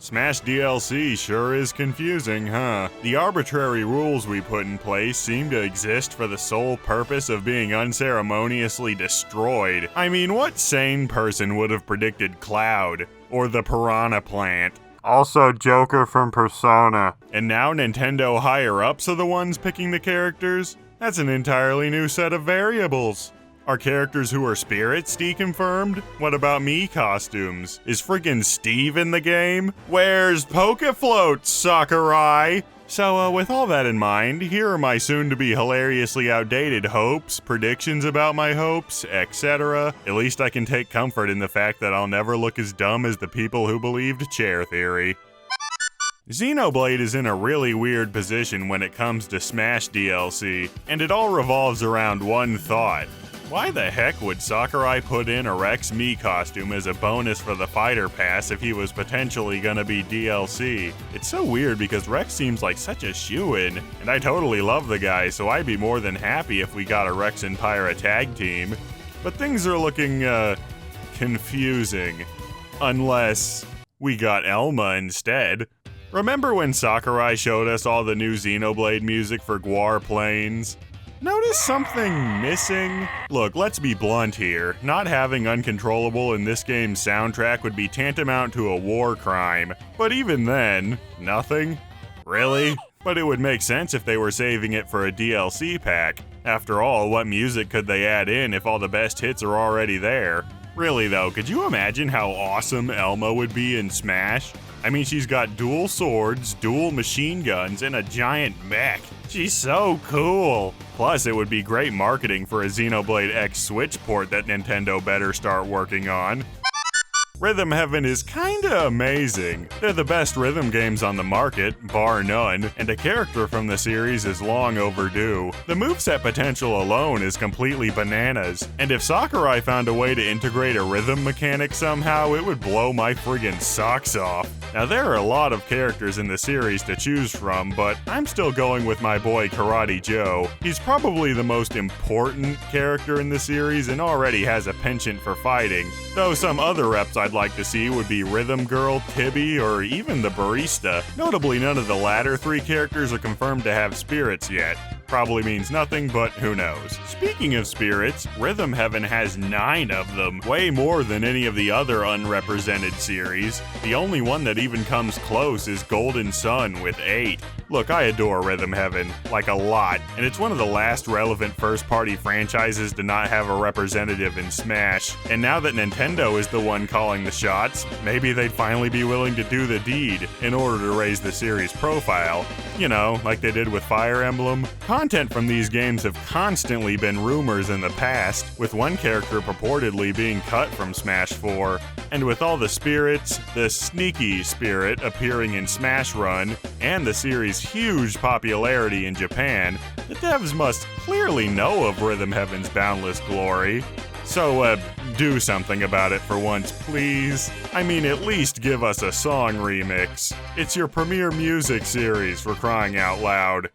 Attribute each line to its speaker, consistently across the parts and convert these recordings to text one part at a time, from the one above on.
Speaker 1: Smash DLC sure is confusing, huh? The arbitrary rules we put in place seem to exist for the sole purpose of being unceremoniously destroyed. I mean, what sane person would have predicted Cloud? Or the Piranha Plant? Also Joker from Persona. And now Nintendo higher-ups are the ones picking the characters? That's an entirely new set of variables. Are characters who are spirits deconfirmed? What about Mii costumes? Is friggin' Steve in the game? Where's Pokefloats, Sakurai? So with all that in mind, here are my soon-to-be hilariously outdated hopes, predictions about my hopes, etc. At least I can take comfort in the fact that I'll never look as dumb as the people who believed chair theory. Xenoblade is in a really weird position when it comes to Smash DLC, and it all revolves around one thought. Why the heck would Sakurai put in a Rex Mii costume as a bonus for the fighter pass if he was potentially gonna be DLC? It's so weird because Rex seems like such a shoo-in, and I totally love the guy, so I'd be more than happy if we got a Rex and Pyra tag team. But things are looking, confusing. Unless we got Elma instead. Remember when Sakurai showed us all the new Xenoblade music for Gwar Plains? Notice something missing? Look, let's be blunt here. Not having Uncontrollable in this game's soundtrack would be tantamount to a war crime. But even then, nothing? Really? But it would make sense if they were saving it for a DLC pack. After all, what music could they add in if all the best hits are already there? Really though, could you imagine how awesome Elma would be in Smash? I mean, she's got dual swords, dual machine guns, and a giant mech. She's so cool. Plus, it would be great marketing for a Xenoblade X Switch port that Nintendo better start working on. Rhythm Heaven is kinda amazing. They're the best rhythm games on the market, bar none, and a character from the series is long overdue. The moveset potential alone is completely bananas, and if Sakurai found a way to integrate a rhythm mechanic somehow, it would blow my friggin' socks off. Now there are a lot of characters in the series to choose from, but I'm still going with my boy Karate Joe. He's probably the most important character in the series and already has a penchant for fighting, though some other reps I'd like to see would be Rhythm Girl, Tibby, or even the Barista. Notably, none of the latter three characters are confirmed to have spirits yet. Probably means nothing, but who knows. Speaking of spirits, Rhythm Heaven has 9 of them, way more than any of the other unrepresented series. The only one that even comes close is Golden Sun with 8. Look, I adore Rhythm Heaven, like a lot, and it's one of the last relevant first-party franchises to not have a representative in Smash. And now that Nintendo is the one calling the shots, maybe they'd finally be willing to do the deed in order to raise the series' profile. You know, like they did with Fire Emblem. Content from these games have constantly been rumors in the past, with one character purportedly being cut from Smash 4. And with all the spirits, the sneaky spirit appearing in Smash Run, and the series' huge popularity in Japan, the devs must clearly know of Rhythm Heaven's boundless glory. So, do something about it for once, please. I mean, at least give us a song remix. It's your premier music series, for crying out loud.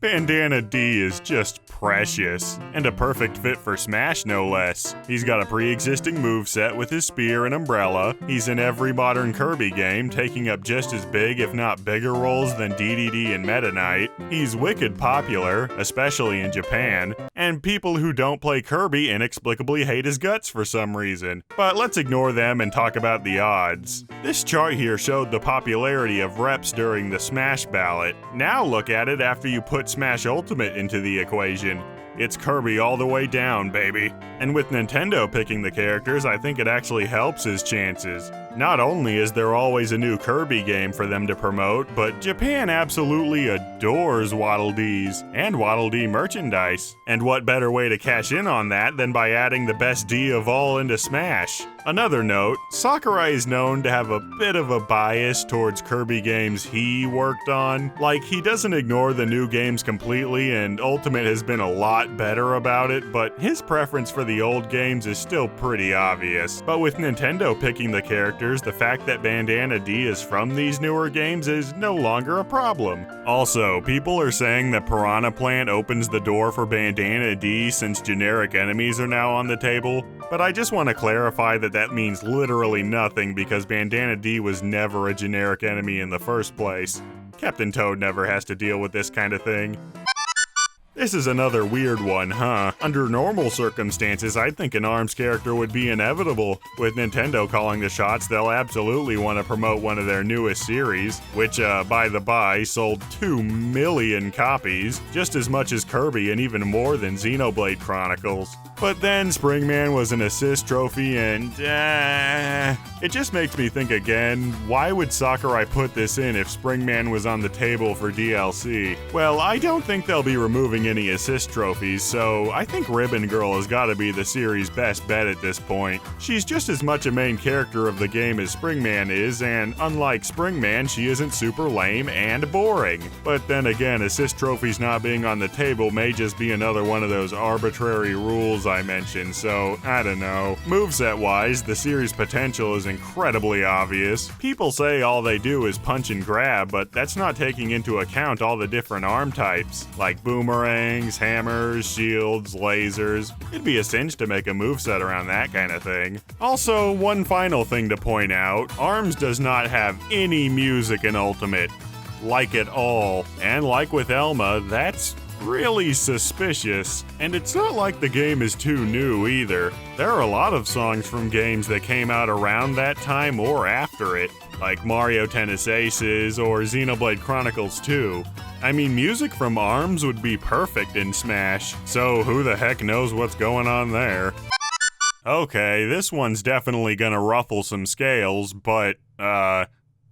Speaker 1: Bandana Dee is just precious, and a perfect fit for Smash no less. He's got a pre-existing moveset with his spear and umbrella. He's in every modern Kirby game, taking up just as big if not bigger roles than DDD and Meta Knight. He's wicked popular, especially in Japan, and people who don't play Kirby inexplicably hate his guts for some reason. But let's ignore them and talk about the odds. This chart here showed the popularity of reps during the Smash ballot. Now look at it after you put Smash Ultimate into the equation. It's Kirby all the way down, baby. And with Nintendo picking the characters, I think it actually helps his chances. Not only is there always a new Kirby game for them to promote, but Japan absolutely adores Waddle Dees and Waddle Dee merchandise. And what better way to cash in on that than by adding the best D of all into Smash? Another note, Sakurai is known to have a bit of a bias towards Kirby games he worked on. Like, he doesn't ignore the new games completely, and Ultimate has been a lot better about it, but his preference for the old games is still pretty obvious. But with Nintendo picking the characters, characters, the fact that Bandana Dee is from these newer games is no longer a problem. Also, people are saying that Piranha Plant opens the door for Bandana Dee since generic enemies are now on the table, but I just want to clarify that that means literally nothing because Bandana Dee was never a generic enemy in the first place. Captain Toad never has to deal with this kind of thing. This is another weird one, huh? Under normal circumstances, I'd think an ARMS character would be inevitable. With Nintendo calling the shots, they'll absolutely want to promote one of their newest series, which, by the by, sold 2 million copies, just as much as Kirby and even more than Xenoblade Chronicles. But then Springman was an assist trophy and, it just makes me think again, why would Sakurai put this in if Springman was on the table for DLC? Well, I don't think they'll be removing any assist trophies, so I think Ribbon Girl has gotta be the series' best bet at this point. She's just as much a main character of the game as Springman is, and unlike Springman, she isn't super lame and boring. But then again, assist trophies not being on the table may just be another one of those arbitrary rules I mentioned, so I don't know. Moveset-wise, the series' potential is incredibly obvious. People say all they do is punch and grab, but that's not taking into account all the different arm types, like boomerangs, hammers, shields, lasers. It'd be a cinch to make a moveset around that kind of thing. Also, one final thing to point out, ARMS does not have any music in Ultimate. Like at all. And like with Elma, that's really suspicious. And it's not like the game is too new either. There are a lot of songs from games that came out around that time or after it, like Mario Tennis Aces or Xenoblade Chronicles 2. I mean, music from ARMS would be perfect in Smash, so who the heck knows what's going on there. Okay, this one's definitely gonna ruffle some scales, but,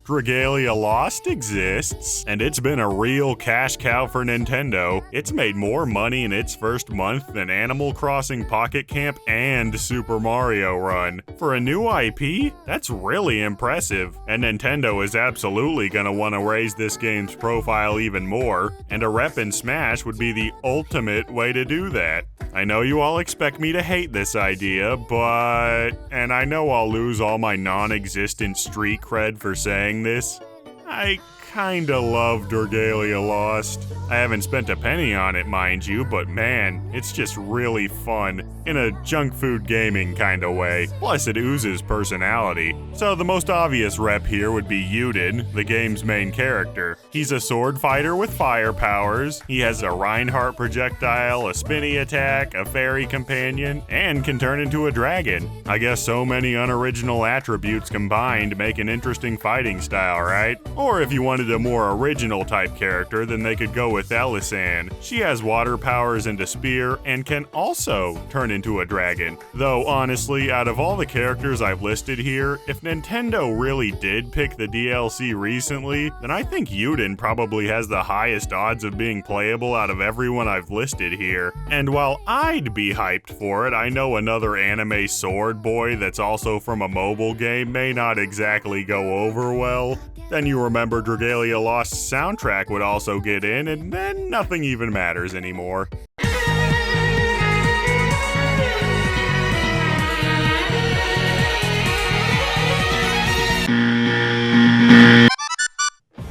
Speaker 1: Dragalia Lost exists, and it's been a real cash cow for Nintendo. It's made more money in its first month than Animal Crossing Pocket Camp and Super Mario Run. For a new IP, that's really impressive, and Nintendo is absolutely gonna want to raise this game's profile even more, and a rep in Smash would be the ultimate way to do that. I know you all expect me to hate this idea, and I know I'll lose all my non-existent street cred for saying this, I kinda love Dragalia Lost. I haven't spent a penny on it, mind you, but man, it's just really fun, in a junk food gaming kinda way. Plus it oozes personality. So the most obvious rep here would be Yuden, the game's main character. He's a sword fighter with fire powers, he has a Reinhardt projectile, a spinny attack, a fairy companion, and can turn into a dragon. I guess so many unoriginal attributes combined make an interesting fighting style, right? Or if you wanted a more original type character, then they could go with Elisan. She has water powers and a spear, and can also turn into a dragon. Though honestly, out of all the characters I've listed here, if Nintendo really did pick the DLC recently, then I think Yuden probably has the highest odds of being playable out of everyone I've listed here. And while I'd be hyped for it, I know another anime sword boy that's also from a mobile game may not exactly go over well. Then you remember Dragalia Lost's soundtrack would also get in, and then nothing even matters anymore.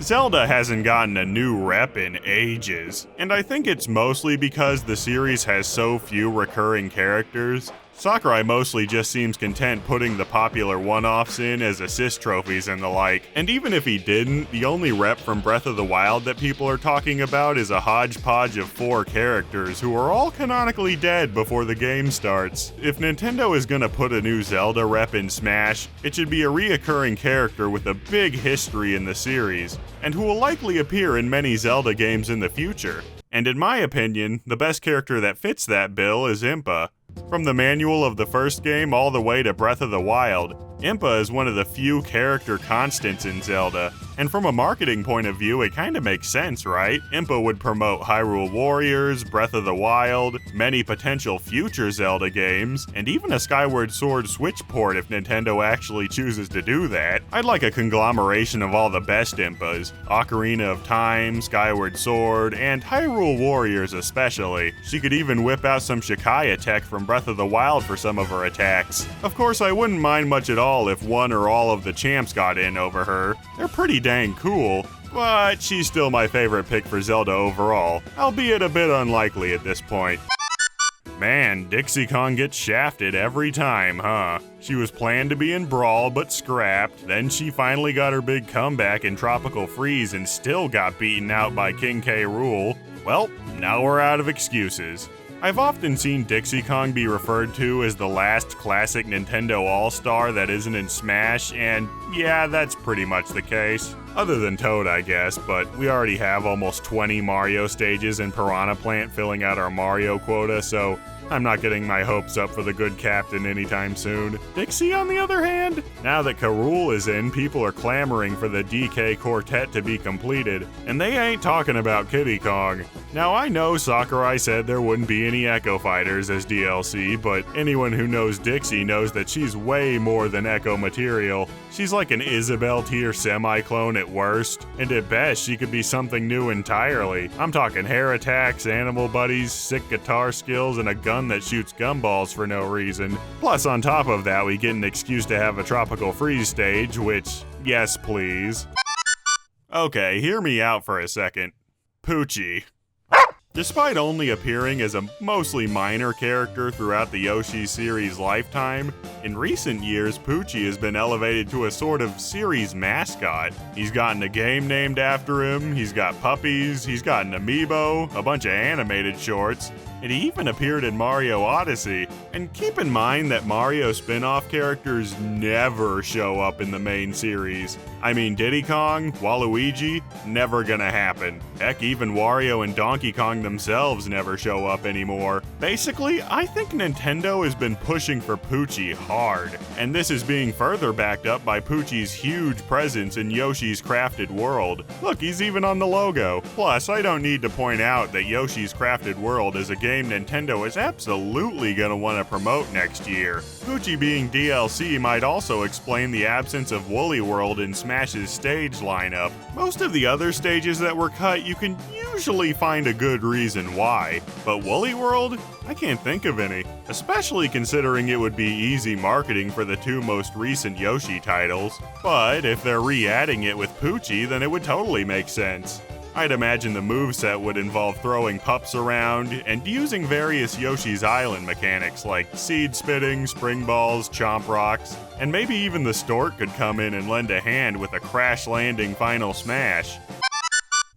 Speaker 1: Zelda hasn't gotten a new rep in ages, and I think it's mostly because the series has so few recurring characters. Sakurai mostly just seems content putting the popular one-offs in as assist trophies and the like, and even if he didn't, the only rep from Breath of the Wild that people are talking about is a hodgepodge of 4 characters who are all canonically dead before the game starts. If Nintendo is gonna put a new Zelda rep in Smash, it should be a reoccurring character with a big history in the series, and who will likely appear in many Zelda games in the future. And in my opinion, the best character that fits that bill is Impa. From the manual of the first game all the way to Breath of the Wild, Impa is one of the few character constants in Zelda. And from a marketing point of view, it kinda makes sense, right? Impa would promote Hyrule Warriors, Breath of the Wild, many potential future Zelda games, and even a Skyward Sword Switch port if Nintendo actually chooses to do that. I'd like a conglomeration of all the best Impas, Ocarina of Time, Skyward Sword, and Hyrule Warriors especially. She could even whip out some Shikai tech from Breath of the Wild for some of her attacks. Of course, I wouldn't mind much at all if one or all of the champs got in over her. They're pretty dang cool, but she's still my favorite pick for Zelda overall, albeit a bit unlikely at this point. Man, Dixie Kong gets shafted every time, huh? She was planned to be in Brawl but scrapped, then she finally got her big comeback in Tropical Freeze and still got beaten out by King K. Rool. Well, now we're out of excuses. I've often seen Dixie Kong be referred to as the last classic Nintendo All-Star that isn't in Smash, and yeah, that's pretty much the case. Other than Toad, I guess, but we already have almost 20 Mario stages and Piranha Plant filling out our Mario quota, so I'm not getting my hopes up for the good captain anytime soon. Dixie, on the other hand? Now that K. Rool is in, people are clamoring for the DK quartet to be completed, and they ain't talking about Kiddy Kong. Now, I know Sakurai said there wouldn't be any Echo Fighters as DLC, but anyone who knows Dixie knows that she's way more than Echo material. She's like an Isabelle tier semi-clone at worst, and at best she could be something new entirely. I'm talking hair attacks, animal buddies, sick guitar skills, and a gun that shoots gumballs for no reason. Plus, on top of that, we get an excuse to have a Tropical Freeze stage, which, yes please. Okay, hear me out for a second. Poochie. Despite only appearing as a mostly minor character throughout the Yoshi series' lifetime, in recent years Poochie has been elevated to a sort of series mascot. He's gotten a game named after him, he's got puppies, he's got an amiibo, a bunch of animated shorts, and he even appeared in Mario Odyssey. And keep in mind that Mario spin-off characters never show up in the main series. I mean, Diddy Kong, Waluigi, never gonna happen. Heck, even Wario and Donkey Kong themselves never show up anymore. Basically, I think Nintendo has been pushing for Poochie hard, and this is being further backed up by Poochie's huge presence in Yoshi's Crafted World. Look, he's even on the logo. Plus, I don't need to point out that Yoshi's Crafted World is a game Nintendo is absolutely gonna want to promote next year. Poochie being DLC might also explain the absence of Woolly World in Smash's stage lineup. Most of the other stages that were cut, you can usually find a good reason why, but Woolly World? I can't think of any, especially considering it would be easy marketing for the two most recent Yoshi titles. But if they're re-adding it with Poochie, then it would totally make sense. I'd imagine the moveset would involve throwing pups around and using various Yoshi's Island mechanics like seed spitting, spring balls, chomp rocks, and maybe even the stork could come in and lend a hand with a crash landing final smash.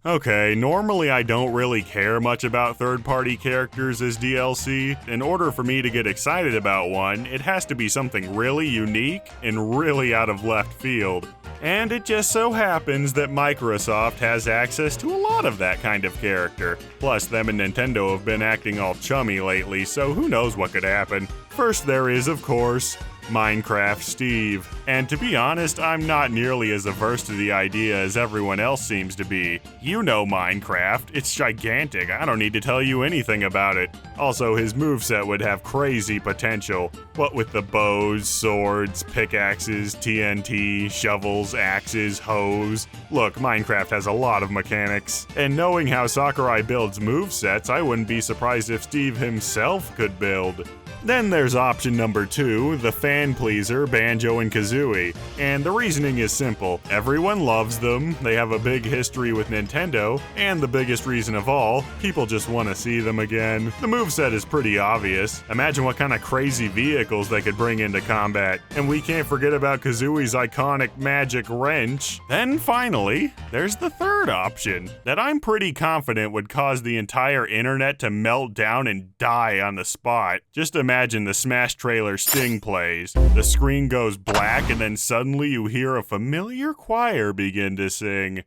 Speaker 1: Okay, normally I don't really care much about third-party characters as DLC. In order for me to get excited about one, it has to be something really unique and really out of left field. And it just so happens that Microsoft has access to a lot of that kind of character. Plus, them and Nintendo have been acting all chummy lately, so who knows what could happen. First there is, of course, Minecraft Steve. And to be honest, I'm not nearly as averse to the idea as everyone else seems to be. You know Minecraft, it's gigantic, I don't need to tell you anything about it. Also, his moveset would have crazy potential. What with the bows, swords, pickaxes, TNT, shovels, axes, hoes. Look, Minecraft has a lot of mechanics. And knowing how Sakurai builds movesets, I wouldn't be surprised if Steve himself could build. Then there's option number 2, the fan pleaser Banjo and Kazooie. And the reasoning is simple. Everyone loves them, they have a big history with Nintendo, and the biggest reason of all, people just want to see them again. The moveset is pretty obvious. Imagine what kind of crazy vehicles they could bring into combat. And we can't forget about Kazooie's iconic magic wrench. Then finally, there's the third option, that I'm pretty confident would cause the entire internet to melt down and die on the spot. Just imagine the Smash trailer Sting plays. The screen goes black and then suddenly you hear a familiar choir begin to sing.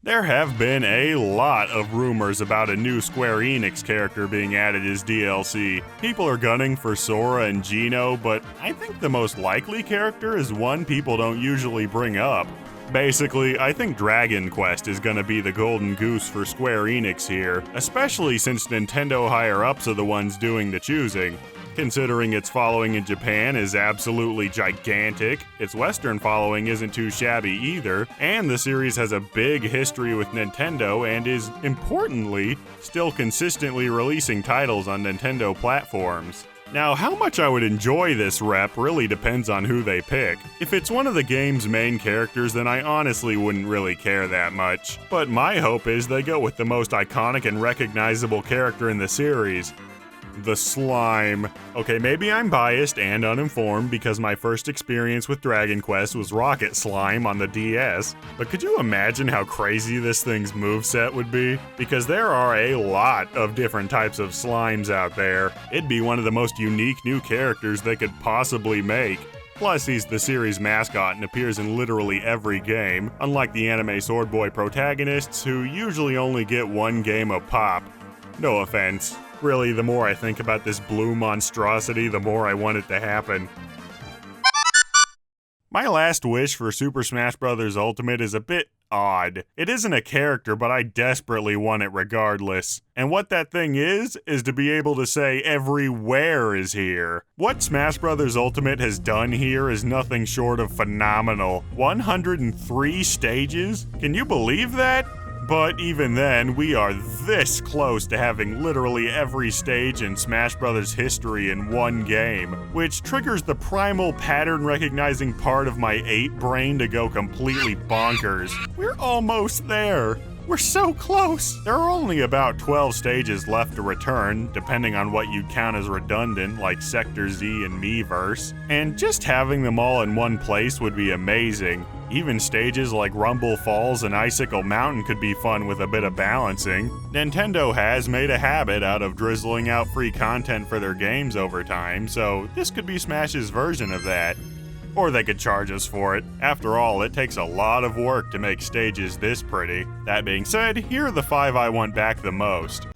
Speaker 1: There have been a lot of rumors about a new Square Enix character being added as DLC. People are gunning for Sora and Geno, but I think the most likely character is one people don't usually bring up. Basically, I think Dragon Quest is gonna be the golden goose for Square Enix here, especially since Nintendo higher-ups are the ones doing the choosing. Considering its following in Japan is absolutely gigantic, its Western following isn't too shabby either, and the series has a big history with Nintendo and is, importantly, still consistently releasing titles on Nintendo platforms. Now, how much I would enjoy this rep really depends on who they pick. If it's one of the game's main characters, then I honestly wouldn't really care that much. But my hope is they go with the most iconic and recognizable character in the series. The slime. Okay, maybe I'm biased and uninformed because my first experience with Dragon Quest was Rocket Slime on the DS, but could you imagine how crazy this thing's moveset would be? Because there are a lot of different types of slimes out there. It'd be one of the most unique new characters they could possibly make. Plus, he's the series mascot and appears in literally every game, unlike the anime Sword Boy protagonists who usually only get one game a pop. No offense. Really, the more I think about this blue monstrosity, the more I want it to happen. My last wish for Super Smash Bros. Ultimate is a bit odd. It isn't a character, but I desperately want it regardless. And what that thing is to be able to say everywhere is here. What Smash Bros. Ultimate has done here is nothing short of phenomenal. 103 stages? Can you believe that? But even then, we are this close to having literally every stage in Smash Bros. History in one game, which triggers the primal pattern-recognizing part of my ape brain to go completely bonkers. We're almost there. We're so close! There are only about 12 stages left to return, depending on what you count as redundant, like Sector Z and Miiverse, and just having them all in one place would be amazing. Even stages like Rumble Falls and Icicle Mountain could be fun with a bit of balancing. Nintendo has made a habit out of drizzling out free content for their games over time, so this could be Smash's version of that. Or they could charge us for it. After all, it takes a lot of work to make stages this pretty. That being said, here are the 5 I want back the most.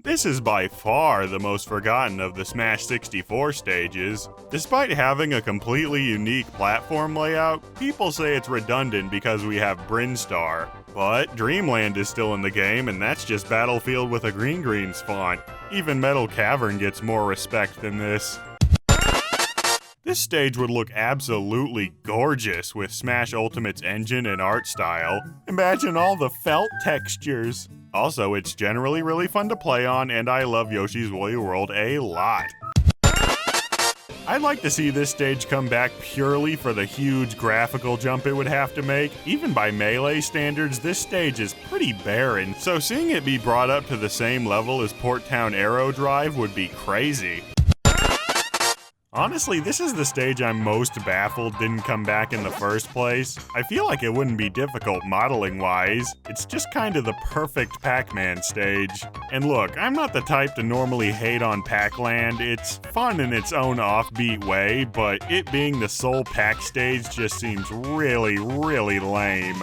Speaker 1: This is by far the most forgotten of the Smash 64 stages. Despite having a completely unique platform layout, people say it's redundant because we have Brinstar. But Dreamland is still in the game, and that's just Battlefield with a green font. Even Metal Cavern gets more respect than this. This stage would look absolutely gorgeous with Smash Ultimate's engine and art style. Imagine all the felt textures. Also, it's generally really fun to play on, and I love Yoshi's Woolly World a lot. I'd like to see this stage come back purely for the huge graphical jump it would have to make. Even by Melee standards, this stage is pretty barren, so seeing it be brought up to the same level as Port Town Arrow Drive would be crazy. Honestly, this is the stage I'm most baffled didn't come back in the first place. I feel like it wouldn't be difficult modeling-wise. It's just kind of the perfect Pac-Man stage. And look, I'm not the type to normally hate on Pac-Land. It's fun in its own offbeat way, but it being the sole Pac stage just seems really, really lame.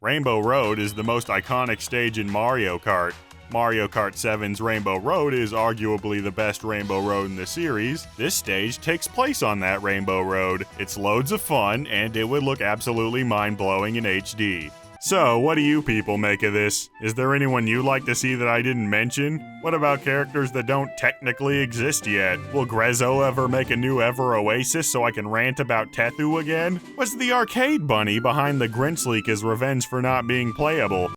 Speaker 1: Rainbow Road is the most iconic stage in Mario Kart. Mario Kart 7's Rainbow Road is arguably the best Rainbow Road in the series. This stage takes place on that Rainbow Road. It's loads of fun, and it would look absolutely mind-blowing in HD. So, what do you people make of this? Is there anyone you'd like to see that I didn't mention? What about characters that don't technically exist yet? Will Grezzo ever make a new Ever Oasis so I can rant about Tethu again? Was the arcade bunny behind the Grinch leak his revenge for not being playable?